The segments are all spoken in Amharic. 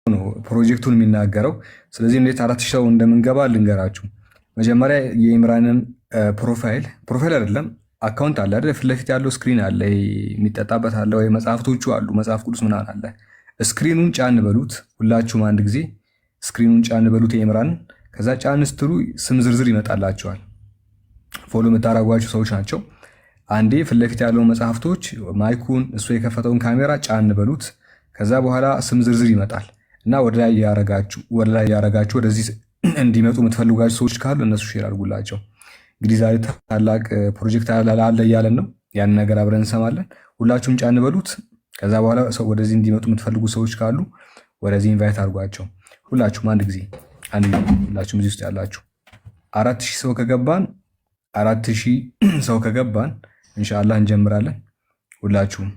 ነው ፕሮጀክቱን የሚናገረው። ስለዚህ እንዴት 4000 ሰው እንደምንገባ ልንገራችሁ። መጀመሪያ የኢምራንን ፕሮፋይል አይደለም አካውንት አለ አይደል? ፊት ለፊት ያለው ስክሪን አለ፣ የሚጠጣበት አለ ወይ መጽሐፍቶቹ አሉ፣ መጽሐፍ ቅዱስ ምናምን አለ። ስክሪኑን ጫን በሉት ሁላችሁም አንድ ጊዜ ስክሪኑን ጫን በሉት የኢምራንን። ከዛ ጫን ስትሉ ስም ዝርዝር ይመጣላቸዋል። ፎሎ የምታደርጓቸው ሰዎች ናቸው። አንዴ ፊት ለፊት ያለው መጽሐፍቶች ማይኩን እሱ የከፈተውን ካሜራ ጫን በሉት። ከዛ በኋላ ስም ዝርዝር ይመጣል እና ወደ ላይ ያረጋችሁ ወደዚህ እንዲመጡ የምትፈልጓቸው ሰዎች ካሉ እነሱ ሼር አድርጉላቸው። እንግዲህ ዛሬ ታላቅ ፕሮጀክት አለ እያለን ነው። ያን ነገር አብረን እንሰማለን። ሁላችሁም ጫን በሉት። ከዛ በኋላ ወደዚህ እንዲመጡ የምትፈልጉ ሰዎች ካሉ ወደዚህ ኢንቫይት አድርጓቸው። ሁላችሁም አንድ ጊዜ ሁላችሁም እዚህ ውስጥ ያላችሁ 4000 ሰው ከገባን ኢንሻአላህ እንጀምራለን። ሁላችሁም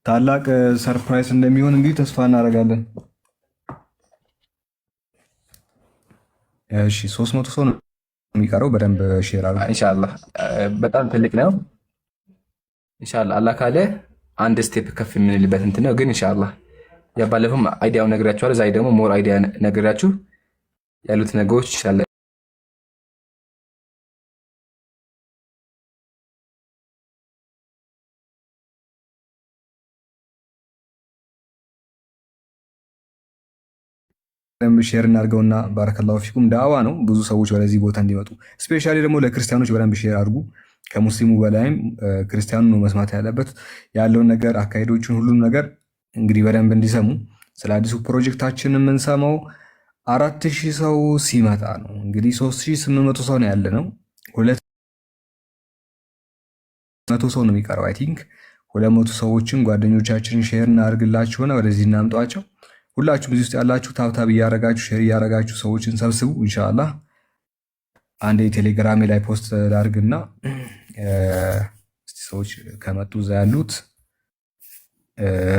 ታላቅ ሰርፕራይዝ እንደሚሆን እንግዲህ ተስፋ እናደርጋለን። እሺ 300 ሰው ነው የሚቀረው። በደንብ ሼር አድርጉ ኢንሻአላህ። በጣም ትልቅ ነው ኢንሻአላህ። አላህ ካለ አንድ ስቴፕ ከፍ የምንልበት እንትን ነው። ግን ኢንሻአላህ ያባለፈም አይዲያው ነግራችኋለሁ። ዛሬ ደግሞ ሞር አይዲያ ነግራችሁ ያሉት ነገሮች ኢንሻአላህ በደንብ ሼር እናድርገውና ባረከላሁ ፊኩም። ዳዋ ነው ብዙ ሰዎች ወደዚህ ቦታ እንዲመጡ። ስፔሻሊ ደግሞ ለክርስቲያኖች በደንብ ሼር አድርጉ። ከሙስሊሙ በላይም ክርስቲያኑ ነው መስማት ያለበት ያለውን ነገር፣ አካሄዶችን፣ ሁሉም ነገር እንግዲህ በደንብ እንዲሰሙ። ስለ አዲሱ ፕሮጀክታችን የምንሰማው 4000 ሰው ሲመጣ ነው። እንግዲህ 3800 ሰው ነው ያለ ነው። 200 ሰው ነው የሚቀረው። አይ ቲንክ 200 ሰዎችን ጓደኞቻችንን ሼር እናድርግላችሁና ወደዚህ እናምጧቸው። ሁላችሁም እዚህ ውስጥ ያላችሁ ታብታብ እያረጋችሁ ሼር እያረጋችሁ ሰዎችን ሰብስቡ። ኢንሻአላህ አንድ ቴሌግራሜ ላይ ፖስት ላድርግና ሰዎች ከመጡ እዛ ያሉት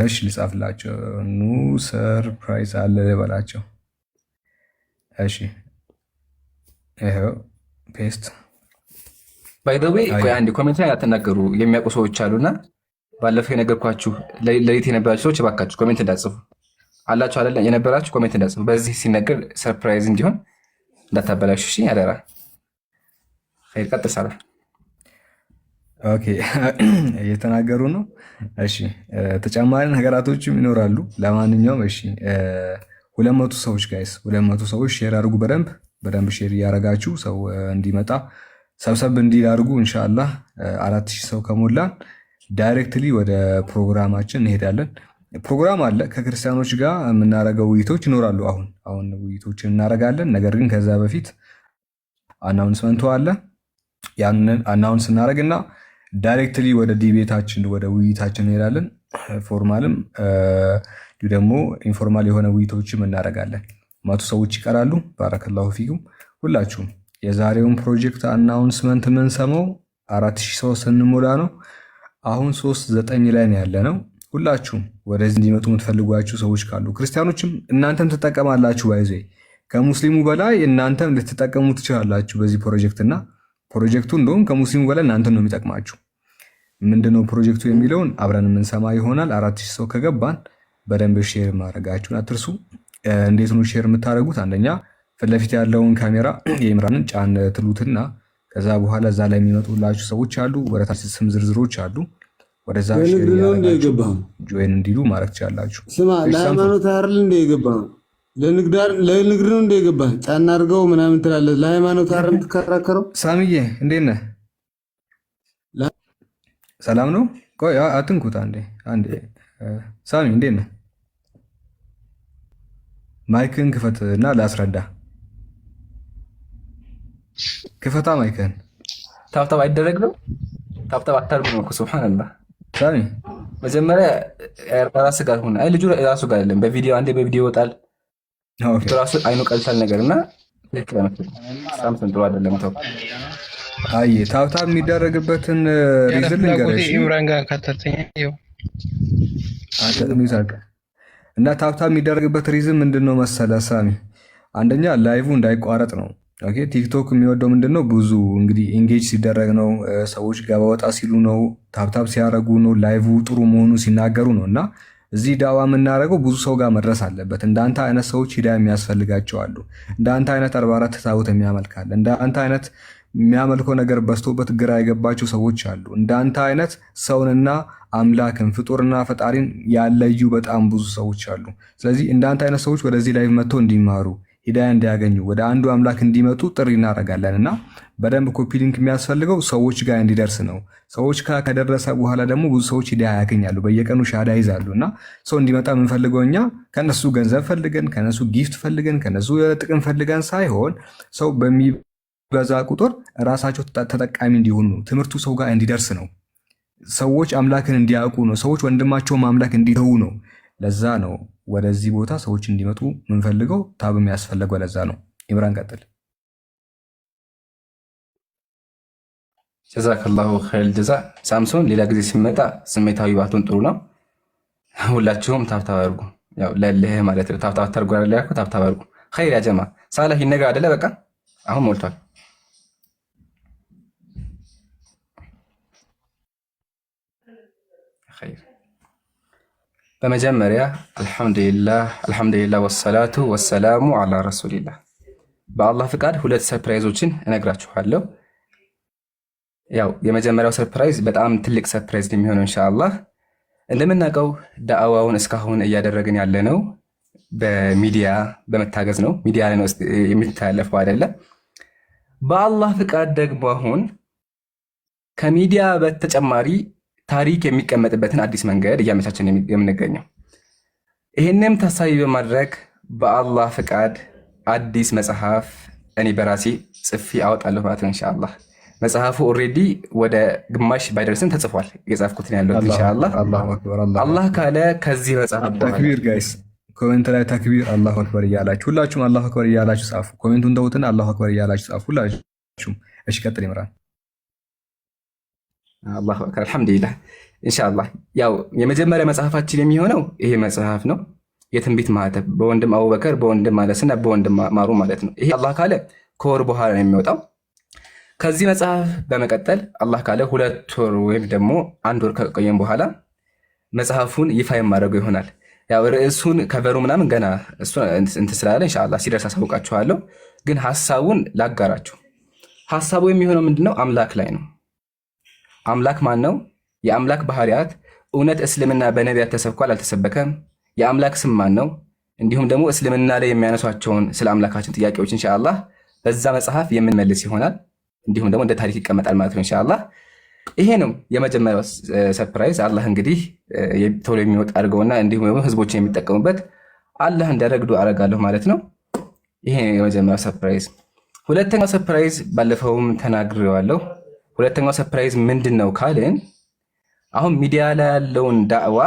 እሺ ልጻፍላቸው። ኑ ሰርፕራይዝ አለ ልበላቸው። እሺ ይሄው ፔስት ባይ ዘ ዌይ ቆይ አንድ ኮሜንት ላይ አትናገሩ የሚያውቁ ሰዎች አሉና ባለፈው የነገርኳችሁ ለሊት የነበራችሁ ሰዎች እባካችሁ ኮሜንት እንዳትጽፉ አላችሁ አይደለ? የነበራችሁ ኮሜንት እንዳትጽፉ። በዚህ ሲነገር ሰርፕራይዝ እንዲሆን እንዳታበላሹ እሺ፣ አደራ። ኸይር ቀጥል ሰላ። ኦኬ እየተናገሩ ነው። እሺ ተጨማሪ ነገራቶችም ይኖራሉ። ለማንኛውም እሺ 200 ሰዎች ጋይስ 200 ሰዎች ሼር አድርጉ። በደንብ ሼር እያረጋችሁ ሰው እንዲመጣ ሰብሰብ እንዲል አድርጉ። ኢንሻአላህ 4000 ሰው ከሞላን ዳይሬክትሊ ወደ ፕሮግራማችን እንሄዳለን። ፕሮግራም አለ ከክርስቲያኖች ጋር የምናደርገው ውይይቶች ይኖራሉ። አሁን ውይይቶችን እናደርጋለን። ነገር ግን ከዛ በፊት አናውንስመንቱ አለ። ያንን አናውንስ እናደርግና ዳይሬክትሊ ወደ ዲቤታችን ወደ ውይይታችን እንሄዳለን። ፎርማልም ደግሞ ኢንፎርማል የሆነ ውይይቶችም እናደርጋለን። 100 ሰዎች ይቀራሉ። ባረከላሁ ፊኩም ሁላችሁም። የዛሬውን ፕሮጀክት አናውንስመንት የምንሰማው 4000 ሰው ስንሞላ ነው። አሁን 39 ላይ ነው ያለ ነው። ሁላችሁም ወደዚህ እንዲመጡ የምትፈልጓችሁ ሰዎች ካሉ ክርስቲያኖችም እናንተም ትጠቀማላችሁ። ባይዘ ከሙስሊሙ በላይ እናንተም ልትጠቀሙ ትችላላችሁ በዚህ ፕሮጀክትና ፕሮጀክቱ እንደውም ከሙስሊሙ በላይ እናንተን ነው የሚጠቅማችሁ። ምንድነው ፕሮጀክቱ የሚለውን አብረን የምንሰማ ይሆናል። 4000 ሰው ከገባን በደንብ ሼር ማድረጋችሁን አትርሱ። እንዴት ነው ሼር የምታደርጉት? አንደኛ ፊት ለፊት ያለውን ካሜራ የኢምራንን ጫን ትሉትና ከዛ በኋላ እዛ ላይ የሚመጡላችሁ ሰዎች አሉ። ወደታች ስም ዝርዝሮች አሉ። ወደዛ ጆይን እንዲሉ ማድረግ ትችላላችሁ። ስማ ለሃይማኖት አይደል እንደ የገባህ ለንግድ ነው እንደ የገባህ ጫና አድርገው ምናምን ትላለህ። ለሃይማኖት አይደል የምትከራከረው? ሳሚዬ እንዴት ነህ? ሰላም ነው። ቆይ አትንኩት አንዴ። ሳሚ እንዴት ነህ? ማይክን ክፈት እና ላስረዳ። ክፈታ ማይክን። ታብታብ አይደረግ ነው። ታብታብ አታርጉ ነው። ሱብሃንአላህ ሳሚ መጀመሪያ ራስ ጋር ሆነ። አይ ልጁ ራሱ ጋር አይደለም። በቪዲዮ አንዴ በቪዲዮ ይወጣል። ራሱ አይኑ ቀልታል ነገርና ልክ ሳምሰን ጥሩ አይደለም። ተው አይ ታብታብ የሚደረግበትን ሪዝን ልንገርሽ። ኢምራን ጋር ከተተኛ ይው እና ታብታብ የሚደረግበት ሪዝን ምንድነው መሰለ ሳሚ? አንደኛ ላይቭ እንዳይቋረጥ ነው። ኦኬ ቲክቶክ የሚወደው ምንድነው ብዙ እንግዲህ ኢንጌጅ ሲደረግ ነው። ሰዎች ገባ ወጣ ሲሉ ነው። ታብታብ ሲያረጉ ነው። ላይቭ ጥሩ መሆኑ ሲናገሩ ነው። እና እዚህ ዳዋ የምናደርገው ብዙ ሰው ጋር መድረስ አለበት። እንዳንተ አይነት ሰዎች ሂዳያ የሚያስፈልጋቸው አሉ። እንዳንተ አይነት 44 ታቦት የሚያመልክ አለ። እንዳንተ አይነት የሚያመልከው ነገር በዝቶበት ግራ የገባቸው ሰዎች አሉ። እንዳንተ አይነት ሰውንና አምላክን ፍጡርና ፈጣሪን ያለዩ በጣም ብዙ ሰዎች አሉ። ስለዚህ እንዳንተ አይነት ሰዎች ወደዚህ ላይ መጥተው እንዲማሩ ሂዳያ እንዲያገኙ ወደ አንዱ አምላክ እንዲመጡ ጥሪ እናደርጋለን እና በደንብ ኮፒ ሊንክ የሚያስፈልገው ሰዎች ጋር እንዲደርስ ነው። ሰዎች ጋር ከደረሰ በኋላ ደግሞ ብዙ ሰዎች ሂዳያ ያገኛሉ። በየቀኑ ሻዳ ይዛሉ እና ሰው እንዲመጣ የምንፈልገው እኛ ከነሱ ገንዘብ ፈልገን ከነሱ ጊፍት ፈልገን ከነሱ ጥቅም ፈልገን ሳይሆን ሰው በዛ ቁጥር ራሳቸው ተጠቃሚ እንዲሆኑ ነው። ትምህርቱ ሰው ጋር እንዲደርስ ነው። ሰዎች አምላክን እንዲያውቁ ነው። ሰዎች ወንድማቸው ማምለክ እንዲተዉ ነው። ለዛ ነው ወደዚህ ቦታ ሰዎች እንዲመጡ የምንፈልገው። ታብም ያስፈለገው ለዛ ነው። ኢምራን ቀጥል። ጀዛከላሁ ኸይረል ጀዛ። ሳምሶን ሌላ ጊዜ ሲመጣ ስሜታዊ ባትሆን ጥሩ ነው። ሁላችሁም ታብታብ አድርጉ። ያው ለልህ ማለት ነው። ታብታብ ታርጉ አይደል? ያልኩት ታብታብ አድርጉ። ኸይር ያ ጀማ። ሳላህ ይነጋ አይደለ? በቃ አሁን ሞልቷል። በመጀመሪያ አልሐምዱሊላህ ወሰላቱ ወሰላሙ አላ ረሱሊላህ። በአላህ ፍቃድ ሁለት ሰርፕራይዞችን እነግራችኋለሁ። ያው የመጀመሪያው ሰርፕራይዝ በጣም ትልቅ ሰርፕራይዝ የሚሆነው ኢንሻአላህ። እንደምናውቀው ዳዕዋውን እስካሁን እያደረግን ያለነው በሚዲያ በመታገዝ ነው። ሚዲያ ላይ ነው የሚተላለፈው አይደለ? በአላህ ፍቃድ ደግሞ አሁን ከሚዲያ በተጨማሪ ታሪክ የሚቀመጥበትን አዲስ መንገድ እያመቻቸን የምንገኘው። ይህንም ታሳቢ በማድረግ በአላህ ፍቃድ አዲስ መጽሐፍ እኔ በራሴ ጽፌ አወጣለሁ ማለት ነው ኢንሻአላህ። መጽሐፉ ኦልሬዲ ወደ ግማሽ ባይደርስም ተጽፏል። የጻፍኩትን ያለው ኢንሻአላህ። አላህ ካለ ከዚህ መጽሐፍ ተክቢር ጋይስ፣ ኮሜንት ላይ ተክቢር አላሁ አክበር እያላችሁ ሁላችሁም አላሁ አክበር እያላችሁ ጻፉ። ኮሜንቱን ተውትና አላሁ አክበር እያላችሁ ጻፉ ሁላችሁም። እሺ ቀጥል ኢምራን። አላሁ አክበር አልሐምዱሊላህ። ኢንሻአላህ ያው የመጀመሪያ መጽሐፋችን የሚሆነው ይሄ መጽሐፍ ነው። የትንቢት ማህተብ በወንድም አቡበከር በወንድም ማለስና በወንድም ማሩ ማለት ነው። ይሄ አላህ ካለ ከወር በኋላ ነው የሚወጣው። ከዚህ መጽሐፍ በመቀጠል አላህ ካለ 2 ወር ወይም ደግሞ 1 ወር ከቆየን በኋላ መጽሐፉን ይፋ የማደርገው ይሆናል። ያው ርዕሱን ከቨሩ ምናምን ገና እሱ እንትን ስላለ ኢንሻአላህ ሲደርስ አሳውቃችኋለሁ። ግን ሐሳቡን ላጋራችሁ። ሐሳቡ የሚሆነው ምንድነው? አምላክ ላይ ነው። አምላክ ማን ነው? የአምላክ ባህሪያት እውነት እስልምና በነቢያት ተሰብኳል አልተሰበከም? የአምላክ ስም ማን ነው? እንዲሁም ደግሞ እስልምና ላይ የሚያነሷቸውን ስለ አምላካችን ጥያቄዎች ኢንሻአላህ በዛ መጽሐፍ የምንመልስ ይሆናል። እንዲሁም ደግሞ እንደ ታሪክ ይቀመጣል ማለት ነው ኢንሻአላህ። ይሄ ነው የመጀመሪያው ሰርፕራይዝ። አላህ እንግዲህ ቶሎ የሚወጣ አድርገውና እንዲሁም ደግሞ ህዝቦችን የሚጠቀሙበት አላህ እንዲያደርግ አደርጋለሁ ማለት ነው። ይሄ የመጀመሪያው ሰርፕራይዝ። ሁለተኛው ሰርፕራይዝ ባለፈውም ተናግሬዋለሁ። ሁለተኛው ሰርፕራይዝ ምንድን ነው ካልን አሁን ሚዲያ ላይ ያለውን ዳዕዋ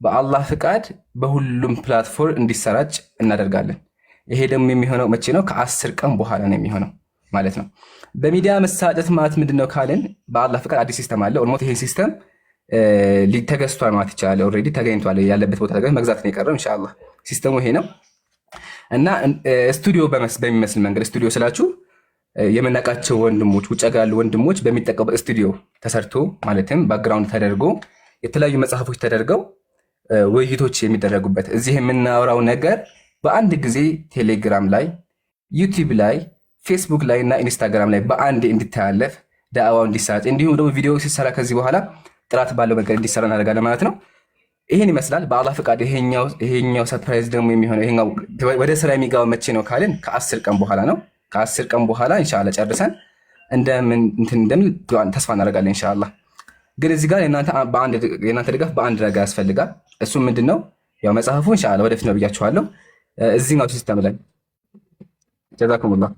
በአላህ ፍቃድ በሁሉም ፕላትፎርም እንዲሰራጭ እናደርጋለን። ይሄ ደግሞ የሚሆነው መቼ ነው? ከ10 ቀን በኋላ ነው የሚሆነው ማለት ነው። በሚዲያ መሳጨት ማለት ምንድነው ካልን በአላህ ፍቃድ አዲስ ሲስተም አለ። ኦልሞስት ይሄ ሲስተም ተገዝቷል ማለት ይቻላል። ኦልሬዲ ተገኝቷል። ያለበት ቦታ ተገኝ መግዛት ነው የቀረው ኢንሻአላህ። ሲስተሙ ይሄ ነው እና ስቱዲዮ በሚመስል መንገድ ስቱዲዮ ስላችሁ የምናውቃቸው ወንድሞች ውጭ ጋር ያሉ ወንድሞች በሚጠቀሙበት ስቱዲዮ ተሰርቶ ማለትም ባክግራውንድ ተደርጎ የተለያዩ መጽሐፎች ተደርገው ውይይቶች የሚደረጉበት እዚህ የምናወራው ነገር በአንድ ጊዜ ቴሌግራም ላይ ዩቲዩብ ላይ ፌስቡክ ላይ እና ኢንስታግራም ላይ በአንድ እንዲተላለፍ ዳዕዋው እንዲሰራጭ እንዲሁም ደግሞ ቪዲዮ ሲሰራ ከዚህ በኋላ ጥራት ባለው መንገድ እንዲሰራ እናደርጋለን ማለት ነው። ይሄን ይመስላል በአላህ ፍቃድ። ይሄኛው ሰርፕራይዝ ደግሞ የሚሆነው ይሄኛው ወደ ስራ የሚገባው መቼ ነው ካልን ከ10 ቀን በኋላ ነው። ከ10 ቀን በኋላ ኢንሻአላህ ጨርሰን እንደምን ተስፋ እናደርጋለን ኢንሻአላህ። ግን እዚህ ጋር የእናንተ ድጋፍ በአንድ ነገር ያስፈልጋል። እሱ ምንድነው? ያው መጽሐፉ ኢንሻአላህ ወደፊት ነው ብያችኋለሁ። እዚህኛው ሲስተም ላይ ጀዛኩሙላህ።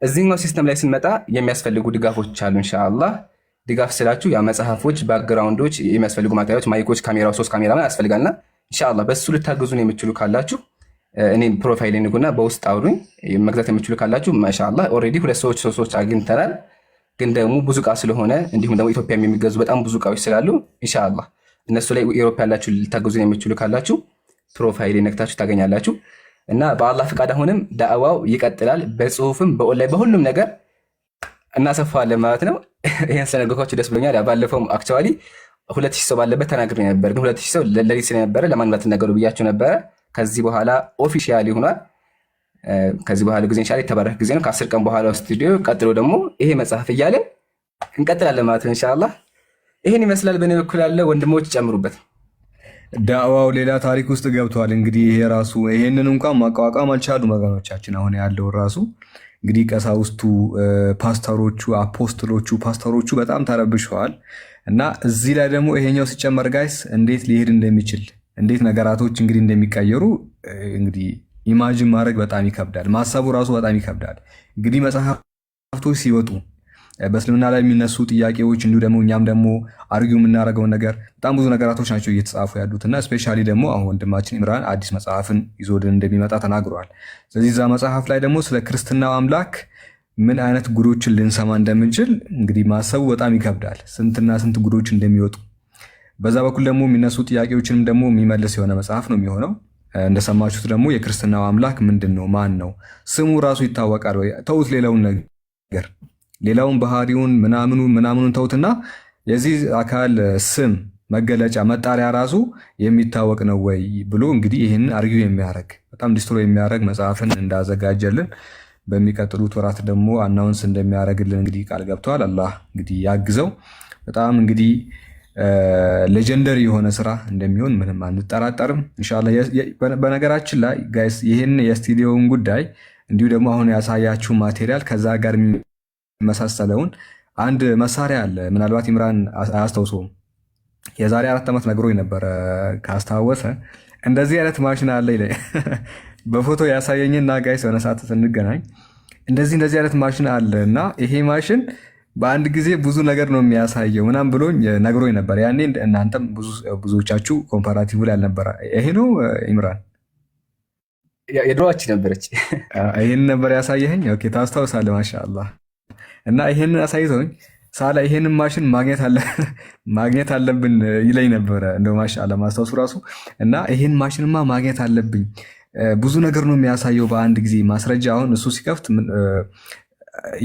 እዚህኛው ሲስተም ላይ ስንመጣ የሚያስፈልጉ ድጋፎች አሉ ኢንሻአላህ። ድጋፍ ስላችሁ ያ መጽሐፎች፣ ባክግራውንዶች፣ የሚያስፈልጉ ማቴሪያሎች፣ ማይኮች፣ ካሜራው 3 ካሜራ ማለት ያስፈልጋልና ኢንሻአላህ በሱ ልታግዙን የምትችሉ ካላችሁ እኔ ፕሮፋይል ንጉና በውስጥ አውሩኝ። መግዛት የምትችሉ ካላችሁ ማሻአላህ ኦልሬዲ 2 ሰዎች አግኝተናል። ግን ደግሞ ብዙ ዕቃ ስለሆነ እንዲሁም ደግሞ ኢትዮጵያ የሚገዙ በጣም ብዙ ዕቃዎች ስላሉ ኢንሻአላህ እነሱ ላይ ኢሮፓ ያላችሁ ልታግዙን የምትችሉ ካላችሁ ፕሮፋይል ነክታችሁ ታገኛላችሁ። እና በአላህ ፍቃድ አሁንም ዳዕዋው ይቀጥላል። በጽሁፍም በኦንላይን በሁሉም ነገር እናሰፋለን ማለት ነው። ይሄን ስለነገርኳችሁ ደስ ብሎኛል። ባለፈውም አክቹዋሊ 2000 ሰው ባለበት ተናግሬ ነበር። ግን 2000 ሰው ለሊት ስለነበረ ለማንላት ነገሩ ብያቸው ነበረ። ከዚህ በኋላ ኦፊሻሊ ሆኗል። ከዚህ በኋላ ጊዜ ኢንሻአላህ የተባረከ ጊዜ ነው። ከ10 ቀን በኋላ ስቱዲዮ ቀጥሎ ደግሞ ይሄ መጽሐፍ እያለን እንቀጥላለን ማለት ነው ኢንሻአላህ። ይሄን ይመስላል በእኔ በኩል ያለ። ወንድሞች ጨምሩበት። ዳዕዋው ሌላ ታሪክ ውስጥ ገብቷል። እንግዲህ ይሄ ራሱ ይሄንን እንኳን ማቋቋም አልቻሉም ወገኖቻችን። አሁን ያለው ራሱ እንግዲህ ቀሳውስቱ፣ ፓስተሮቹ፣ አፖስትሎቹ፣ ፓስተሮቹ በጣም ተረብሸዋል። እና እዚህ ላይ ደግሞ ይሄኛው ሲጨመር ጋይስ እንዴት ሊሄድ እንደሚችል እንዴት ነገራቶች እንግዲህ እንደሚቀየሩ እንግዲህ ኢማጂን ማድረግ በጣም ይከብዳል። ማሰቡ ራሱ በጣም ይከብዳል። እንግዲህ መጽሐፍቶች ሲወጡ በእስልምና ላይ የሚነሱ ጥያቄዎች እንዲሁ ደግሞ እኛም ደግሞ አርጊው የምናደርገውን ነገር በጣም ብዙ ነገራቶች ናቸው እየተጻፉ ያሉት እና ስፔሻሊ ደግሞ አሁን ወንድማችን ኢምራን አዲስ መጽሐፍን ይዞልን እንደሚመጣ ተናግረዋል። ስለዚህ እዛ መጽሐፍ ላይ ደግሞ ስለ ክርስትናው አምላክ ምን አይነት ጉዶችን ልንሰማ እንደምንችል እንግዲህ ማሰቡ በጣም ይከብዳል። ስንትና ስንት ጉዶች እንደሚወጡ በዛ በኩል ደግሞ የሚነሱ ጥያቄዎችንም ደግሞ የሚመልስ የሆነ መጽሐፍ ነው የሚሆነው። እንደሰማችሁት ደግሞ የክርስትናው አምላክ ምንድን ነው? ማን ነው? ስሙ ራሱ ይታወቃል ወይ? ተውት ሌላውን ነገር ሌላውን ባህሪውን ምናምኑን ተውትና የዚህ አካል ስም መገለጫ መጣሪያ ራሱ የሚታወቅ ነው ወይ ብሎ እንግዲህ ይህን አርጊው የሚያደርግ በጣም ዲስትሮ የሚያደርግ መጽሐፍን እንዳዘጋጀልን በሚቀጥሉት ወራት ደግሞ አናውንስ እንደሚያደርግልን እንግዲህ ቃል ገብተዋል። አላህ እንግዲህ ያግዘው። በጣም እንግዲህ ሌጀንደሪ የሆነ ስራ እንደሚሆን ምንም አንጠራጠርም ኢንሻአላህ። በነገራችን ላይ ጋይስ ይህን የስቱዲዮውን ጉዳይ እንዲሁ ደግሞ አሁን ያሳያችሁ ማቴሪያል ከዛ ጋር የሚመሳሰለውን አንድ መሳሪያ አለ። ምናልባት ኢምራን አያስታውሰውም። የዛሬ 4 ዓመት ነግሮኝ ነበረ ካስታወሰ። እንደዚህ አይነት ማሽን አለ ይለኝ በፎቶ ያሳየኝና ጋይስ የሆነ ሰዓት ስንገናኝ እንደዚህ አይነት ማሽን አለ እና ይሄ ማሽን በአንድ ጊዜ ብዙ ነገር ነው የሚያሳየው ምናምን ብሎኝ ነግሮኝ ነበር። ያኔ እናንተም ብዙዎቻችሁ ኮምፓራቲቭ ላይ አልነበረ። ይሄ ነው ኢምራን የድሮዋችን ነበረች። ይሄን ነበር ያሳየኸኝ። ኦኬ ታስታውሳለህ? ማሻአላህ። እና ይሄንን አሳይቶኝ ሳላ ይሄንን ማሽን ማግኘት አለብን ይለኝ ነበረ። እንደው ማሻአላህ ማስታወሱ ራሱ እና ይሄን ማሽንማ ማግኘት አለብኝ ብዙ ነገር ነው የሚያሳየው በአንድ ጊዜ ማስረጃ። አሁን እሱ ሲከፍት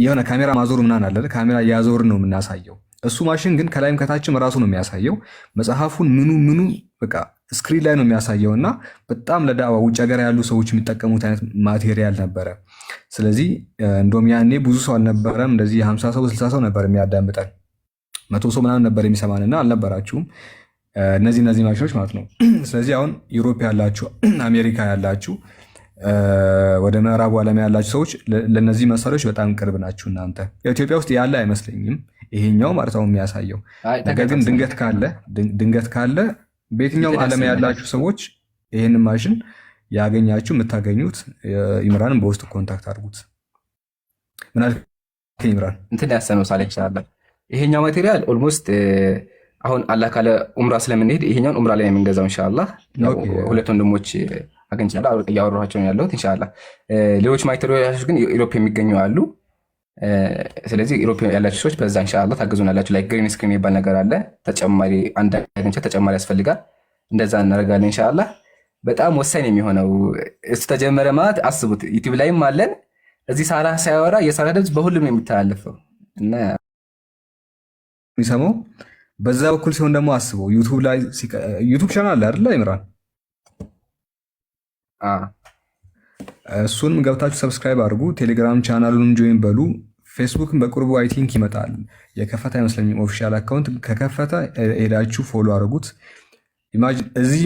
የሆነ ካሜራ ማዞር ምናምን አለ። ካሜራ ያዞር ነው የምናሳየው። እሱ ማሽን ግን ከላይም ከታችም ራሱ ነው የሚያሳየው። መጽሐፉን ምኑ በቃ ስክሪን ላይ ነው የሚያሳየው እና በጣም ለዳዕዋ ውጭ ሀገር ያሉ ሰዎች የሚጠቀሙት አይነት ማቴሪያል ነበረ። ስለዚህ እንደውም ያኔ ብዙ ሰው አልነበረም። እንደዚህ 50 ሰው 60 ሰው ነበር የሚያዳምጠን፣ 100 ሰው ምናምን ነበር የሚሰማንና አልነበራችሁም እነዚህ ማሽኖች ማለት ነው። ስለዚህ አሁን ዩሮፕ ያላችሁ፣ አሜሪካ ያላችሁ፣ ወደ ምዕራቡ ዓለም ያላችሁ ሰዎች ለነዚህ መሳሪያዎች በጣም ቅርብ ናችሁ። እናንተ ኢትዮጵያ ውስጥ ያለ አይመስለኝም ይሄኛው ማለት ነው የሚያሳየው። ነገር ግን ድንገት ካለ በየትኛውም ዓለም ያላችሁ ሰዎች ይህንን ማሽን ያገኛችሁ የምታገኙት ኢምራንን በውስጥ ኮንታክት አድርጉት። ምናልባት ኢምራን እንትን ያሰነው ሳለ ይችላል። ይሄኛው ማቴሪያል ኦልሞስት አሁን አላህ ካለ ኡምራ ስለምንሄድ ይሄኛውን ኡምራ ላይ የምንገዛው ኢንሻአላህ። ሁለት ወንድሞች አገኝቻለሁ እያወራኋቸው ነው ያለሁት ኢንሻአላህ። ሌሎች ማቴሪያሎች ግን ዩሮፕ የሚገኙ አሉ። ስለዚህ ዩሮፕ ያላችሁ ሰዎች በዛ ኢንሻአላህ ታግዙናላችሁ። ላይ ግሪን ስክሪን የሚባል ነገር አለ። ተጨማሪ አንድ አይነት ተጨማሪ ያስፈልጋል። እንደዛ እናደርጋለን ኢንሻአላህ። በጣም ወሳኝ የሚሆነው እሱ ተጀመረ ማለት አስቡት። ዩቲዩብ ላይም አለን። እዚህ ሳላ ሳያወራ የሳላ ድምፅ በሁሉም የሚተላለፈው እና የሚሰማው በዛ በኩል ሲሆን ደግሞ አስበው ዩቱብ ቻናል አይደለ ኢምራን? እሱንም ገብታችሁ ሰብስክራይብ አድርጉ። ቴሌግራም ቻናሉንም ጆይን በሉ። ፌስቡክን በቅርቡ አይ ቲንክ ይመጣል። የከፈተ አይመስለኝም ኦፊሻል አካውንት። ከከፈተ ሄዳችሁ ፎሎ አድርጉት። ኢማጂን እዚህ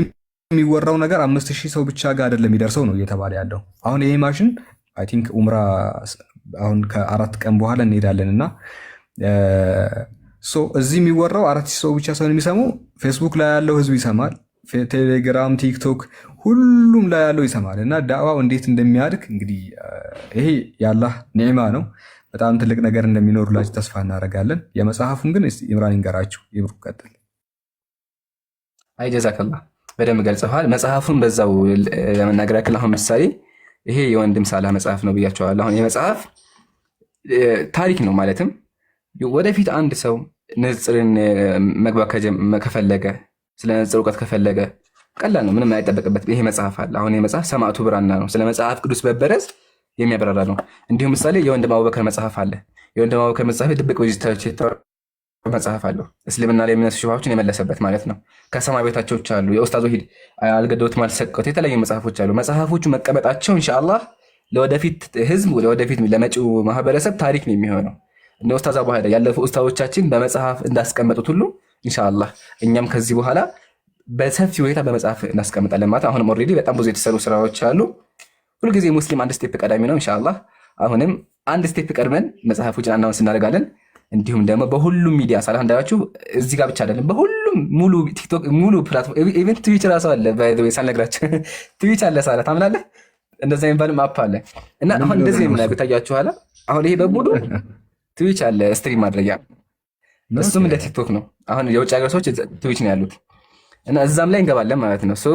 የሚወራው ነገር 5000 ሰው ብቻ ጋር አይደለም የሚደርሰው ነው እየተባለ ያለው። አሁን ይሄ ማሽን አይ ቲንክ ኡምራ አሁን ከ4 ቀን በኋላ እንሄዳለን እና እዚህ የሚወራው 4000 ሰው ብቻ ሳይሆን የሚሰማው ፌስቡክ ላይ ያለው ህዝብ ይሰማል። ቴሌግራም፣ ቲክቶክ ሁሉም ላይ ያለው ይሰማል። እና ዳዕዋው እንዴት እንደሚያድግ እንግዲህ ይሄ የአላህ ኒዕማ ነው። በጣም ትልቅ ነገር እንደሚኖሩላችሁ ተስፋ እናደርጋለን። የመጽሐፉን ግን ኢምራን ይንገራችሁ። ይብሩ ቀጥል። አይ ጀዛከላህ በደንብ ገልጸዋል። መጽሐፉን በዛው ለመናገር ያክል አሁን ምሳሌ ይሄ የወንድም ሳላህ መጽሐፍ ነው ብያቸዋለሁ። አሁን የመጽሐፍ ታሪክ ነው ማለትም ወደፊት አንድ ሰው ንጽርን መግባት ከፈለገ ስለ ንጽር እውቀት ከፈለገ ቀላል ነው፣ ምንም አይጠበቅበት። ይሄ መጽሐፍ አለ። አሁን የመጽሐፍ ሰማዕቱ ብራና ነው፣ ስለ መጽሐፍ ቅዱስ በበረዝ የሚያብራራ ነው። እንዲሁም ምሳሌ የወንድም አቡበከር መጽሐፍ አለ። የወንድም አቡበከር መጽሐፍ ድብቅ ዊዝታዎች መጽሐፍ አለው እስልምና ላይ የሚነሱ ሽባዎችን የመለሰበት ማለት ነው። ከሰማይ ቤታቾች አሉ። የኡስታዝ ወሒድ አልገደውትም አልሰቀት የተለያዩ መጽሐፎች አሉ። መጽሐፎቹ መቀመጣቸው ኢንሻአላህ ለወደፊት ህዝብ ለወደፊት ለመጪው ማህበረሰብ ታሪክ ነው የሚሆነው። እነ ኡስታዝ አቡ ሀይደር ያለፉ ኡስታዞቻችን በመጽሐፍ እንዳስቀመጡት ሁሉ ኢንሻአላህ እኛም ከዚህ በኋላ በሰፊ ሁኔታ በመጽሐፍ እናስቀምጣለን ማለት። አሁንም ኦልሬዲ በጣም ብዙ የተሰሩ ስራዎች አሉ። ሁልጊዜ ሙስሊም አንድ ስቴፕ ቀዳሚ ነው። ኢንሻአላህ አሁንም አንድ ስቴፕ ቀድመን መጽሐፎችን አናውንስ እናደርጋለን። እንዲሁም ደግሞ በሁሉም ሚዲያ ሳላህ እንዳላችሁ እዚህ ጋር ብቻ አይደለም፣ በሁሉም ሙሉ ቲክቶክ ሙሉ ፕላትፎርም ኢቨን ትዊች ራሱ አለ። ባይ ዘ ወይ ሳልነግራችሁ ትዊች አለ። ሳላ ታምናለህ? እንደዛ የሚባልም አፕ አለ እና አሁን እንደዚህ ነው የምናየው። ታያችኋላ። አሁን ይሄ በሙሉ ትዊች አለ ስትሪም ማድረጊያ፣ እሱም እንደ ቲክቶክ ነው። አሁን የውጭ ሀገር ሰዎች ትዊች ነው ያሉት እና እዛም ላይ እንገባለን ማለት ነው። ሶ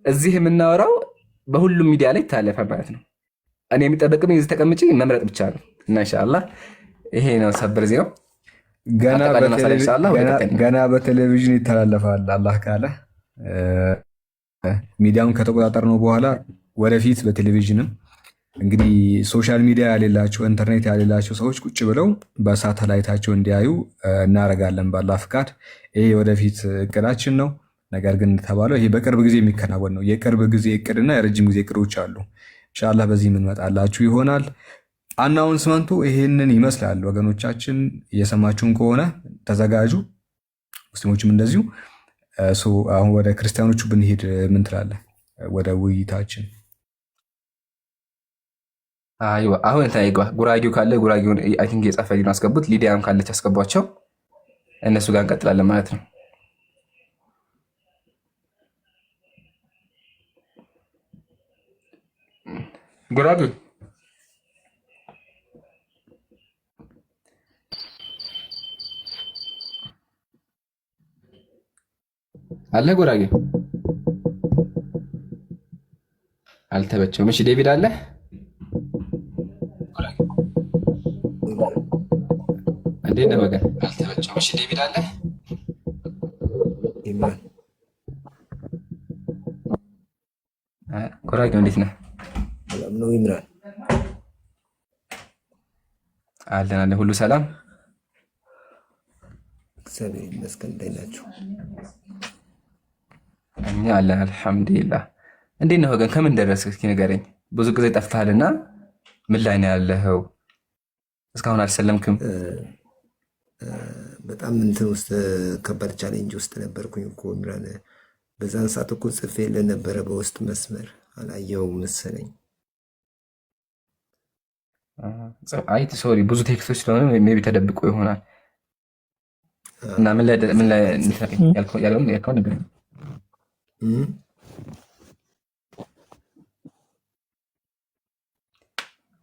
እዚህ የምናወራው በሁሉም ሚዲያ ላይ ይታለፈ ማለት ነው። እኔ የሚጠበቅብኝ እዚህ ተቀምጬ መምረጥ ብቻ ነው እና ኢንሻአላህ ይሄ ነው ሰበር ዜናው። ገና በቴሌቪዥን ይተላለፋል አላህ ካለ። ሚዲያውን ከተቆጣጠር ነው በኋላ ወደፊት በቴሌቪዥንም እንግዲህ ሶሻል ሚዲያ ያሌላቸው ኢንተርኔት ያሌላቸው ሰዎች ቁጭ ብለው በሳተላይታቸው እንዲያዩ እናደርጋለን በአላህ ፍቃድ። ይሄ ወደፊት እቅዳችን ነው። ነገር ግን ተባለው ይሄ በቅርብ ጊዜ የሚከናወን ነው። የቅርብ ጊዜ እቅድና የረጅም ጊዜ እቅዶች አሉ። ኢንሻአላህ በዚህ የምንመጣላችሁ ይሆናል። አናውንስመንቱ ይሄንን ይመስላል። ወገኖቻችን እየሰማችሁን ከሆነ ተዘጋጁ፣ ሙስሊሞችም እንደዚሁ። አሁን ወደ ክርስቲያኖቹ ብንሄድ ምን ትላለህ? ወደ ውይይታችን አይዋ አሁን ታይጓ ጉራጌው ካለ ጉራጌውን አይ ቲንክ የጻፈልኝ አስገቡት። ሊዲያም ካለች አስገቧቸው። እነሱ ጋር እንቀጥላለን ማለት ነው። ጉራጌው አለ ጉራጌው አልተበቸውም። እሺ ዴቪድ አለ እንዴት ነው ወገን? አልተበቸውም። እሺ ዴቪድ አለ ጉራጌው እንዴት ነህ? ሰላም ነው ይምራል። አለን አለ ሁሉ ሰላም እግዚአብሔር ይመስገን። እንዴት ናችሁ? እኛ አለን አልሐምዱሊላህ። እንዴት ነው ወገን? ከምን ደረስክ? እስኪ ንገረኝ። ብዙ ጊዜ ጠፍተሃልና ምን ላይ ነው ያለኸው? እስካሁን አልሰለምክም? በጣም እንትን ውስጥ ከባድ ቻሌንጅ ውስጥ ነበርኩኝ እኮ ይምራል። በዛን ሰዓት እኮ ጽፌልህ ነበረ በውስጥ መስመር አላየው መሰለኝ። አይ ሶሪ፣ ብዙ ቴክስቶች ስለሆነ ሜይ ቢ ተደብቆ ይሆናል እና ምን ላይ ያልከው ነገር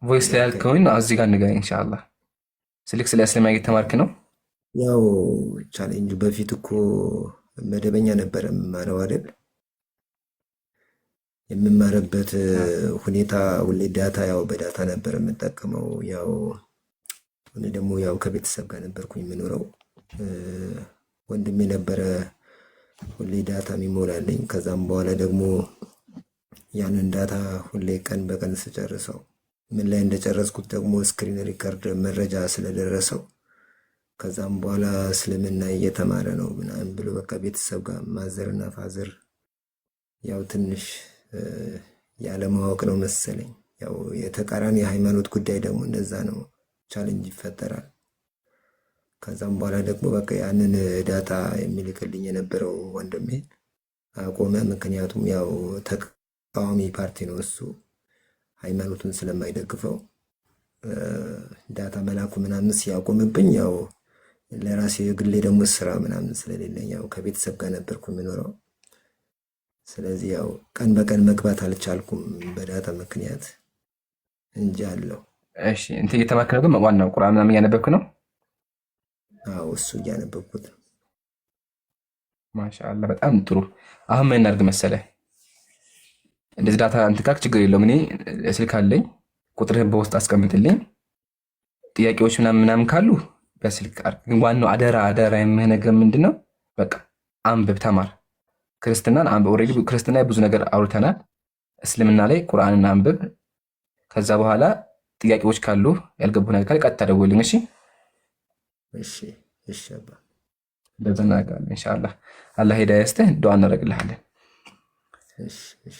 ቮይስ ላይ ያልከውን እዚህ ጋር ንገረኝ ኢንሻአላህ። ስልክ ስለ እስልምና እየተማርክ ነው? ያው ቻሌንጁ በፊት እኮ መደበኛ ነበረ የምማረው አይደል? የምማርበት ሁኔታ ሁሌ ዳታ ያው በዳታ ነበር የምጠቀመው። ያው እኔ ደግሞ ያው ከቤተሰብ ጋር ነበርኩኝ የምኖረው። ወንድሜ ነበረ ሁሌ ዳታ የሚሞላልኝ። ከዛም በኋላ ደግሞ ያንን ዳታ ሁሌ ቀን በቀን ስጨርሰው ምን ላይ እንደጨረስኩት ደግሞ ስክሪን ሪከርድ መረጃ ስለደረሰው ከዛም በኋላ እስልምና እየተማረ ነው ምናምን ብሎ በቃ ቤተሰብ ጋር ማዘርና ፋዘር ያው ትንሽ ያለማወቅ ነው መሰለኝ። ያው የተቃራኒ የሃይማኖት ጉዳይ ደግሞ እንደዛ ነው፣ ቻሌንጅ ይፈጠራል። ከዛም በኋላ ደግሞ በቃ ያንን ዳታ የሚልክልኝ የነበረው ወንድሜ አቆመ። ምክንያቱም ያው ተቃዋሚ ፓርቲ ነው እሱ፣ ሃይማኖቱን ስለማይደግፈው ዳታ መላኩ ምናምን ሲያቆምብኝ ያው ለራሴ የግሌ ደግሞ ስራ ምናምን ስለሌለኝ ያው ከቤተሰብ ጋር ነበርኩ የምኖረው። ስለዚህ ያው ቀን በቀን መግባት አልቻልኩም በዳታ ምክንያት እንጂ አለው። እሺ እንትን እየተማርክ ነው ግን ዋናው ቁርአን ምናምን እያነበብክ ነው? አዎ እሱ እያነበብኩት ነው። ማሻአላህ በጣም ጥሩ። አሁን ምን እናድርግ መሰለህ፣ እንደዚህ ዳታ እንትን ካልክ ችግር የለውም። እኔ ስልክ አለኝ፣ ቁጥርህን በውስጥ አስቀምጥልኝ። ጥያቄዎች ምናምን ካሉ በስልክ ግን ዋናው አደራ የምህ ነገር ምንድን ነው? በቃ አንብብ፣ ተማር። ክርስትናን አንብብ። ኦልሬዲ ክርስትና ላይ ብዙ ነገር አውርተናል። እስልምና ላይ ቁርአንን አንብብ። ከዛ በኋላ ጥያቄዎች ካሉ ያልገቡ ነገር ካለ ቀጥታ ደውልልኝ። እሺ እሺ እሺ አባ ለተናጋለ ኢንሻአላህ አላህ ሂዳያ ይስጥህ። ዱዓ እናደርግልሃለን። እሺ እሺ።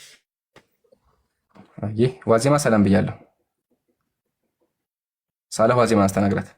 ዋዜማ ሰላም ብያለሁ። ሳለህ ዋዜማ አስተናግራት።